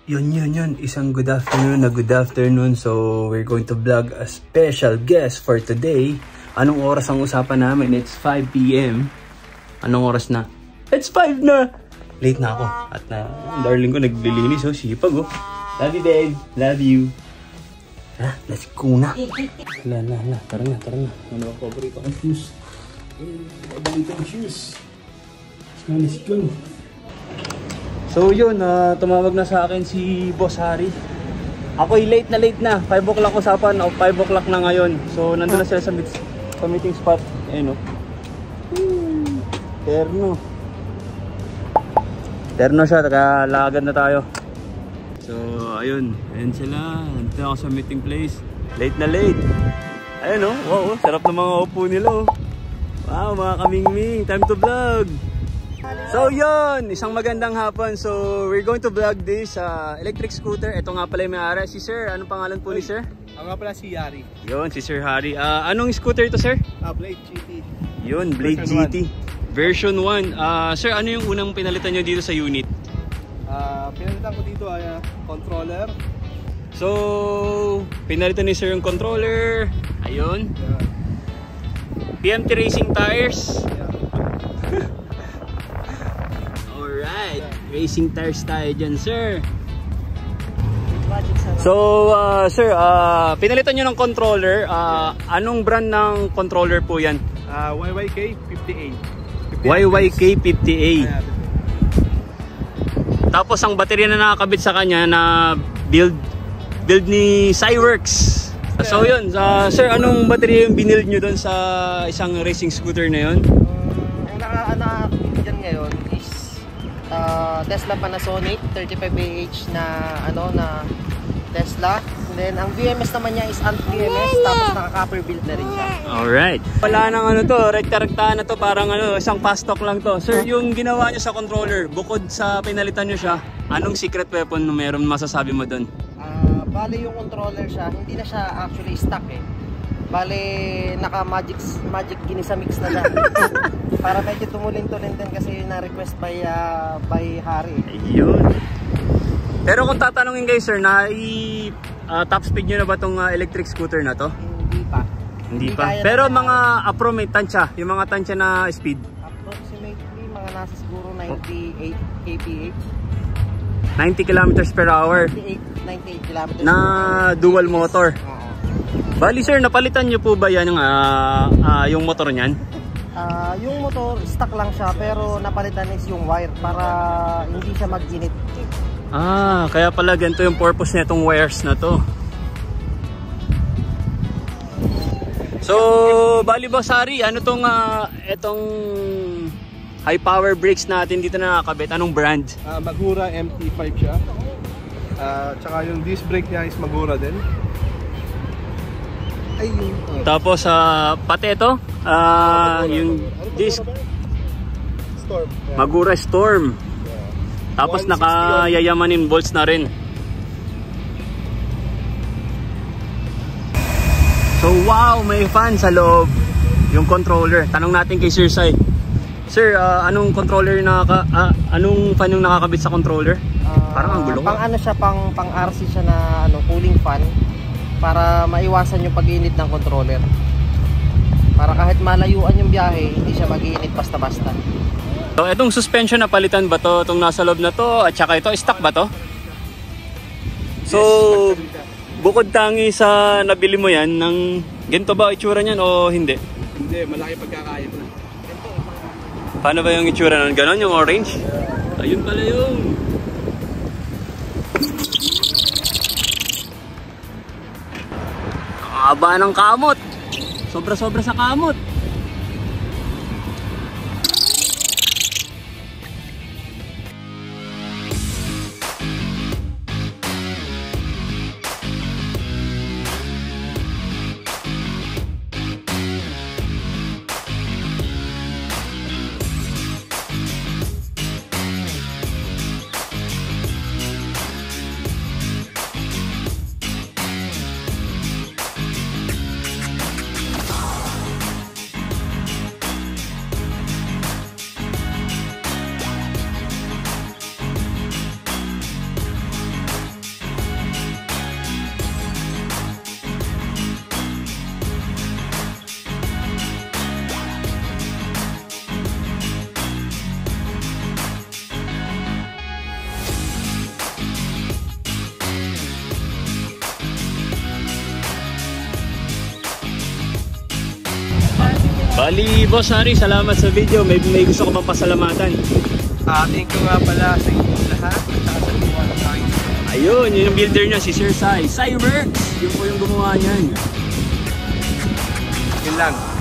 Yun. Isang good afternoon. So, we're going to vlog a special guest for today. Anong oras ang usapan namin? It's 5 p.m. Anong oras na? It's 5 na! Late na ako. At ang darling ko naglilinis. Oh, sipag oh. Love you, babe. Love you. Let's go na. Tara na. Ano ang paborito kong shoes? Paborito kong shoes. Let's go. So yun, tumawag na sa akin si Boss Harry. Ako'y late na. 5 o'clock usapan, o 5 o'clock na ngayon. So nandun na sila sa meeting spot. Ayun o. Terno siya, tagalagad na tayo. So ayun sila. Nandun ako sa meeting place. Late. Ayun o, wow, sarap na mga upo nila o. Wow, mga kamingming, time to vlog. So yun, isang magandang hapon. So we're going to vlog this electric scooter. Ito nga pala yung may-ari. Si Sir, anong pangalan po ni Sir? Ang nga pala si Harry. Yun, si Sir Harry. Anong scooter ito, Sir? Blade GT. Yun, Blade GT. Version 1. Sir, ano yung unang pinalitan nyo dito sa unit? Pinalitan ko dito ay controller. So, pinalitan ni Sir yung controller. Ayun. PMT Racing tires. Alright, racing tires tayo dyan, Sir. So, Sir, pinalitan nyo ng controller. Anong brand ng controller po yan? YYK 50A. YYK 50A. Tapos ang baterya na nakakabit sa kanya na build ni Cyworks. So yun, Sir, anong baterya yung binild nyo doon sa isang racing scooter na yun? Ang nakakabit dyan ngayon is Tesla Panasonic 35AH na Tesla. And then ang BMS naman niya is Ant BMS, tapos naka-copper build na rin siya. Alright. Wala nang rekta-rekta na to, parang isang fast talk lang to. Sir, yung ginawa niyo sa controller, bukod sa pinalitan niyo siya, anong secret weapon na meron masasabi mo doon? Bale yung controller siya, hindi na siya actually stock eh. Bale naka magic ginisa mix na siya. Para medyo tumulin-tulin din kasi yung na-request by Harry. Ayun. Pero kung tatanungin kayo, Sir, top speed nyo na ba itong electric scooter na to? Hindi pa. Pero mga may tansya, yung mga tansya na speed? Approximately mga nasa siguro 98 kph. 90 kilometers per hour. 98 kilometers na dual motor. Bali, Sir, napalitan nyo po ba yan yung motor niyan? Yung motor, stock lang siya, pero napalitan is yung wire para hindi siya mag-init. Kaya pala ganito yung purpose na itong wires na to. So, bali Boss Harry, ano tong itong high power brakes natin dito na nakakabit? Anong brand? Magura MT5 siya. Tsaka yung disc brake niya is Magura din. Tapos pati ito, yung disc Storm. Magura Storm. Tapos nakayayamanin bolts na rin. So wow, may fan sa loob. Yung controller. Tanong natin kay Sir Sai. Sir, anong controller anong fan yung nakakabit sa controller? Parang ang gulo. Pang RC siya na cooling fan para maiwasan yung pag-init ng controller. Para kahit malayuan yung biyahe, hindi siya mag-iinit basta-basta. So, itong suspension na palitan ba to? Itong nasa loob na to? At saka ito, stock ba to? So, bukod tangi sa nabili mo yan, ganito ba itsura niyan o hindi? Hindi, malaki pagkakayat na. Paano ba yung itsura nun? Ganon yung orange? Ayun pala yung haba ng kamot. Sobra-sobra sa kamot. Bali, Boss Harry, salamat sa video. May gusto ko bang pasalamatan? Thank you nga pala sa inyo lahat at saka sa tiwala sa akin. Ayun, yun yung builder niya, si Sir Sai. Sai Works! Yun po yung gumawa niyan. Yun lang.